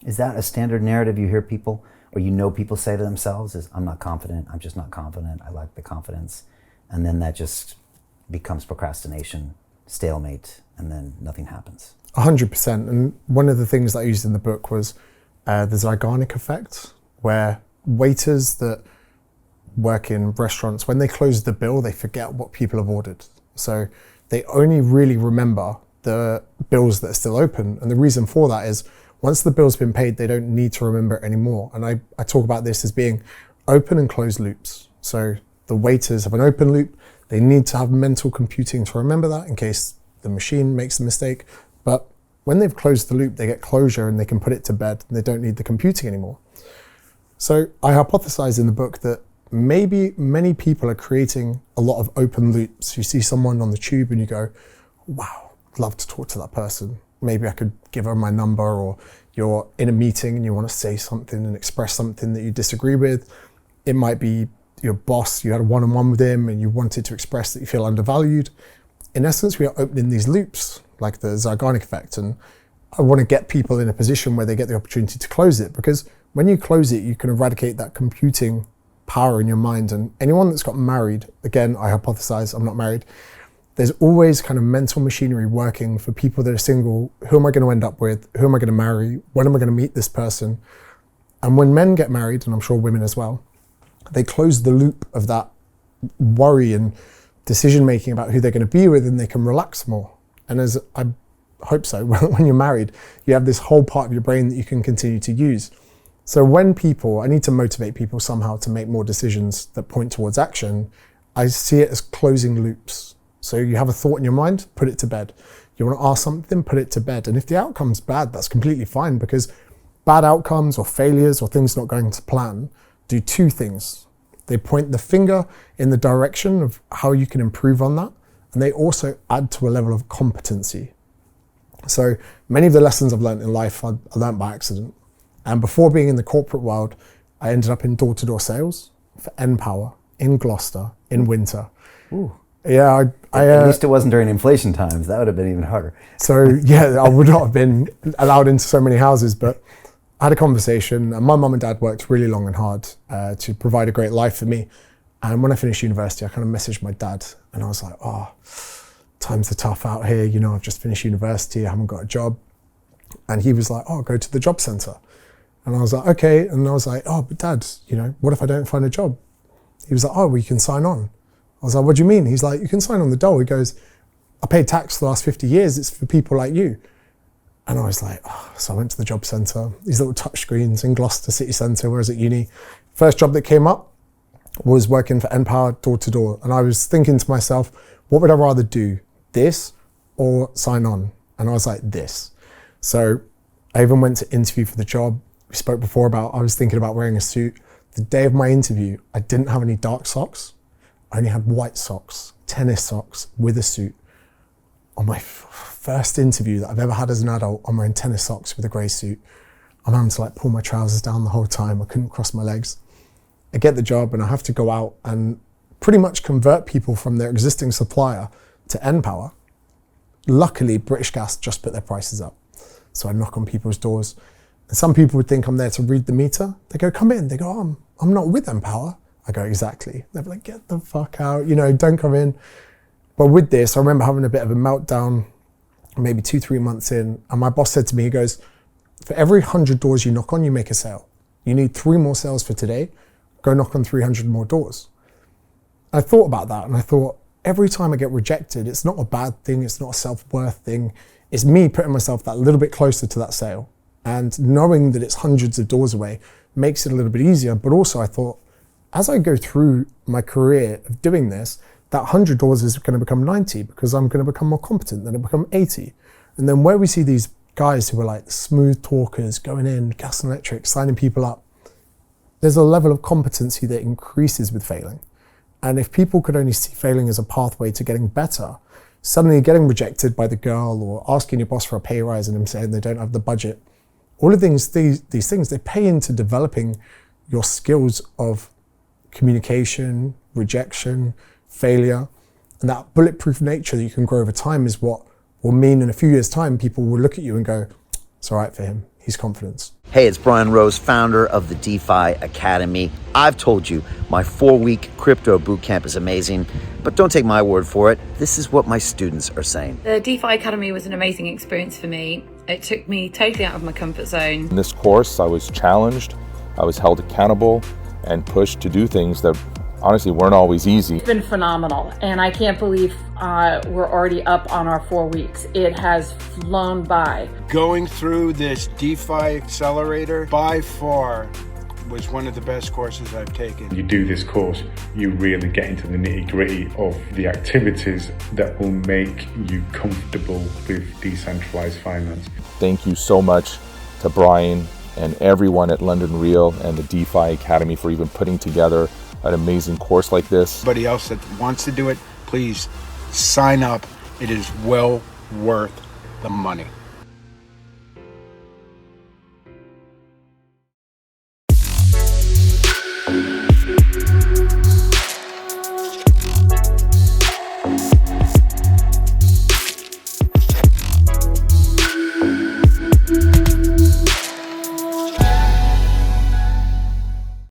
Is that a standard narrative you hear people, or people say to themselves, is I'm not confident, I'm just not confident, I lack the confidence, and then that just becomes procrastination, stalemate, and then nothing happens? 100%. And one of the things that I used in the book was the zeigarnik effect, where waiters that work in restaurants, when they close the bill, they forget what people have ordered. So they only really remember the bills that are still open. And the reason for that is once the bill's been paid, they don't need to remember it anymore. And I talk about this as being open and closed loops. So the waiters have an open loop. They need to have mental computing to remember that in case the machine makes a mistake. But when they've closed the loop, they get closure and they can put it to bed and they don't need the computing anymore. So I hypothesize in the book that maybe many people are creating a lot of open loops. You see someone on the tube and you go, wow, I'd love to talk to that person. Maybe I could give her my number, or you're in a meeting and you want to say something and express something that you disagree with. It might be your boss, you had a one-on-one with him and you wanted to express that you feel undervalued. In essence, we are opening these loops like the zeigarnik effect. And I want to get people in a position where they get the opportunity to close it, because when you close it, you can eradicate that computing power in your mind. And anyone that's got married, again, I hypothesize, I'm not married, there's always kind of mental machinery working for people that are single. Who am I going to end up with? Who am I going to marry? When am I going to meet this person? And when men get married, and I'm sure women as well, they close the loop of that worry and decision-making about who they're going to be with, and they can relax more. And as I hope so, when you're married, you have this whole part of your brain that you can continue to use. So when I need to motivate people somehow to make more decisions that point towards action, I see it as closing loops. So you have a thought in your mind, put it to bed. You want to ask something, put it to bed. And if the outcome's bad, that's completely fine, because bad outcomes or failures or things not going to plan do two things. They point the finger in the direction of how you can improve on that, and they also add to a level of competency. So many of the lessons I've learned in life, I learned by accident. And before being in the corporate world, I ended up in door-to-door sales for N-Power in Gloucester in winter. Ooh. Yeah, at least it wasn't during inflation times. That would have been even harder. So yeah, I would not have been allowed into so many houses, but I had a conversation. And my mum and dad worked really long and hard to provide a great life for me. And when I finished university, I kind of messaged my dad and I was like, oh, times are tough out here. You know, I've just finished university. I haven't got a job. And he was like, oh, go to the job centre. And I was like, okay. And I was like, oh, but Dad, you know, what if I don't find a job? He was like, oh, well, you can sign on. I was like, what do you mean? He's like, you can sign on the dole. He goes, I paid tax for the last 50 years. It's for people like you. And I was like, oh. So I went to the job centre, these little touch screens in Gloucester city centre, where I was at uni. First job that came up was working for N-Power door to door. And I was thinking to myself, what would I rather do, this or sign on? And I was like, this. So I even went to interview for the job. We spoke before about, I was thinking about wearing a suit. The day of my interview, I didn't have any dark socks. I only had white socks, tennis socks with a suit. On my first interview that I've ever had as an adult, I'm wearing tennis socks with a grey suit. I'm having to like pull my trousers down the whole time. I couldn't cross my legs. I get the job and I have to go out and pretty much convert people from their existing supplier to N-Power. Luckily, British Gas just put their prices up. So I knock on people's doors. And some people would think I'm there to read the meter. They go, come in. They go, oh, I'm not with N-Power. I go, exactly. They're like, get the fuck out, you know, don't come in. But with this, I remember having a bit of a meltdown, maybe 2-3 months in. And my boss said to me, he goes, for every 100 doors you knock on, you make a sale. You need 3 more sales for today. Go knock on 300 more doors. I thought about that and I thought, every time I get rejected, it's not a bad thing. It's not a self-worth thing. It's me putting myself that little bit closer to that sale. And knowing that it's hundreds of doors away makes it a little bit easier. But also I thought, as I go through my career of doing this, that 100 doors is going to become 90 because I'm going to become more competent, then it'll become 80. And then where we see these guys who are like smooth talkers, going in, gas and electric, signing people up, there's a level of competency that increases with failing. And if people could only see failing as a pathway to getting better, suddenly getting rejected by the girl or asking your boss for a pay rise and them saying they don't have the budget, all of these things, they pay into developing your skills of communication, rejection, failure, and that bulletproof nature that you can grow over time is what will mean in a few years' time, people will look at you and go, it's all right for him, he's confident. Hey, it's Brian Rose, founder of the DeFi Academy. I've told you my 4-week crypto bootcamp is amazing, but don't take my word for it. This is what my students are saying. The DeFi Academy was an amazing experience for me. It took me totally out of my comfort zone. In this course, I was challenged, I was held accountable, and pushed to do things that honestly weren't always easy. It's been phenomenal, and I can't believe we're already up on our 4 weeks. It has flown by. Going through this DeFi accelerator by far was one of the best courses I've taken. You do this course, you really get into the nitty-gritty of the activities that will make you comfortable with decentralized finance. Thank you so much to Brian and everyone at London Real and the DeFi Academy for even putting together an amazing course like this. Anybody else that wants to do it, please sign up. It is well worth the money.